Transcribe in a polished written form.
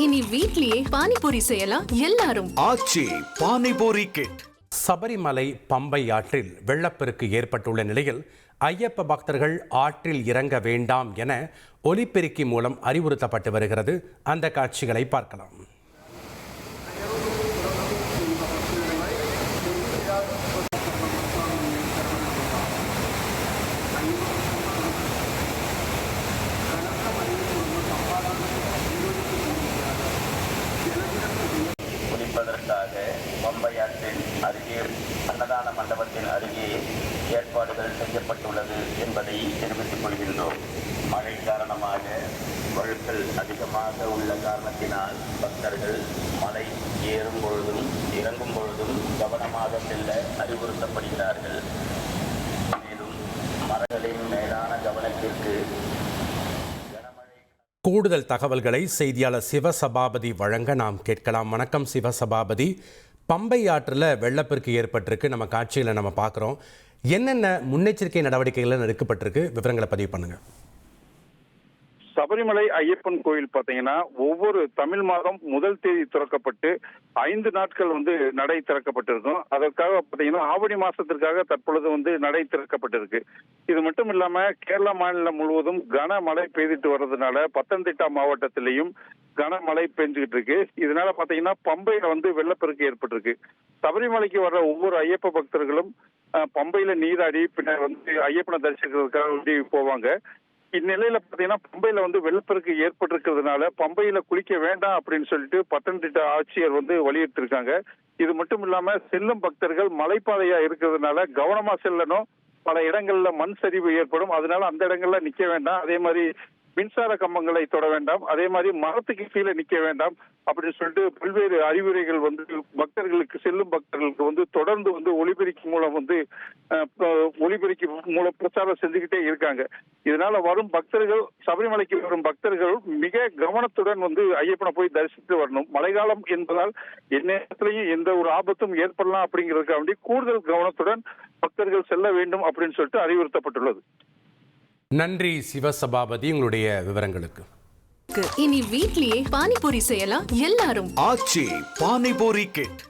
இனி வீட்லயே பானிபூரி செய்யலாம் எல்லாரும். ஆச்சி பானிபூரி கிட். சபரிமலை பம்பை ஆற்றில் வெள்ளப்பெருக்கு ஏற்பட்டுள்ள நிலையில் ஐயப்ப பக்தர்கள் ஆற்றில் இறங்க வேண்டாம் என ஒலிபெருக்கி மூலம் அறிவுறுத்தப்பட்டு வருகிறது. அந்த காட்சிகளை பார்க்கலாம். குளிப்பதற்காக பம்பை ஆற்றின் அருகே அன்னதான மண்டபத்தின் அருகே ஏற்பாடுகள் செய்யப்பட்டுள்ளது என்பதை தெரிவித்துக் கொள்கின்றோம். மழை காரணமாக வழுக்கல் அதிகமாக உள்ள காரணத்தினால் பக்தர்கள் மலை ஏறும் பொழுதும் இறங்கும் பொழுதும் கவனமாக செல்ல அறிவுறுத்தப்படுகிறார்கள். மேலும் மரங்களின் மேலான கவனத்திற்கு கூடுதல் தகவல்களை செய்தியாளர் சிவசபாபதி வழங்க நாம் கேட்கலாம். வணக்கம் சிவசபாபதி. பம்பை ஆற்றில் வெள்ளப்பெருக்கு ஏற்பட்டிருக்கு, நம்ம காட்சியில் நம்ம பார்க்குறோம். என்னென்ன முன்னெச்சரிக்கை நடவடிக்கைகள் எடுக்கப்பட்டிருக்கு, விவரங்களை பதிவு பண்ணுங்க. சபரிமலை ஐயப்பன் கோயில் பாத்தீங்கன்னா ஒவ்வொரு தமிழ் மாதம் முதல் தேதி திறக்கப்பட்டு 5 நாட்கள் நடை திறக்கப்பட்டிருக்கும். அதற்காக பாத்தீங்கன்னா ஆவணி மாசத்திற்காக தற்பொழுது நடை திறக்கப்பட்டிருக்கு. இது மட்டும் இல்லாம கேரளா மாநிலம் முழுவதும் கனமழை பெய்துட்டு வர்றதுனால பத்தனந்திட்டா மாவட்டத்திலையும் கனமழை பெஞ்சுக்கிட்டு இருக்கு. இதனால பாத்தீங்கன்னா பம்பையில வெள்ளப்பெருக்கு ஏற்பட்டிருக்கு. சபரிமலைக்கு வர்ற ஒவ்வொரு ஐயப்ப பக்தர்களும் பம்பையில நீராடி பின்னர் ஐயப்பனை தரிசிக்கிறதுக்காக போவாங்க. இந்நிலையில பாத்தீங்கன்னா பம்பையில வெள்ளப்பெருக்கு ஏற்பட்டிருக்கிறதுனால பம்பையில குளிக்க வேண்டாம் அப்படின்னு சொல்லிட்டு பத்தனந்திட்டா ஆட்சியர் வலியுறுத்தி இருக்காங்க. இது மட்டும் இல்லாம செல்லும் பக்தர்கள் மலைப்பாதையா இருக்கிறதுனால கவனமா செல்லணும். பல இடங்கள்ல மண் சரிவு ஏற்படும், அதனால அந்த இடங்கள்ல நிக்க வேண்டாம். அதே மாதிரி மின்சார கம்பங்களை தொட வேண்டாம், அதே மாதிரி மரத்துக்கு கீழே நிக்க வேண்டாம் அப்படின்னு சொல்லிட்டு பல்வேறு அறிவுரைகள் பக்தர்களுக்கு செல்லும் பக்தர்களுக்கு தொடர்ந்து ஒலிபெருக்கி மூலம் ஒலிபெருக்கி மூலம் பிரச்சாரம் செஞ்சுக்கிட்டே இருக்காங்க. இதனால வரும் பக்தர்கள், சபரிமலைக்கு வரும் பக்தர்கள் மிக கவனத்துடன் ஐயப்பனை போய் தரிசித்து வரணும். மழைக்காலம் என்பதால் எந்நேரத்திலையும் எந்த ஒரு ஆபத்தும் ஏற்படலாம் அப்படிங்கிறதுக்காக வேண்டி கூடுதல் கவனத்துடன் பக்தர்கள் செல்ல வேண்டும் அப்படின்னு சொல்லிட்டு அறிவுறுத்தப்பட்டுள்ளது. நன்றி சிவசபாபதி, உங்களுடைய விவரங்களுக்கு. இனி வீட்லயே பானிபூரி செய்யலாம் எல்லாரும். ஆச்சி பானிபூரி கிட்.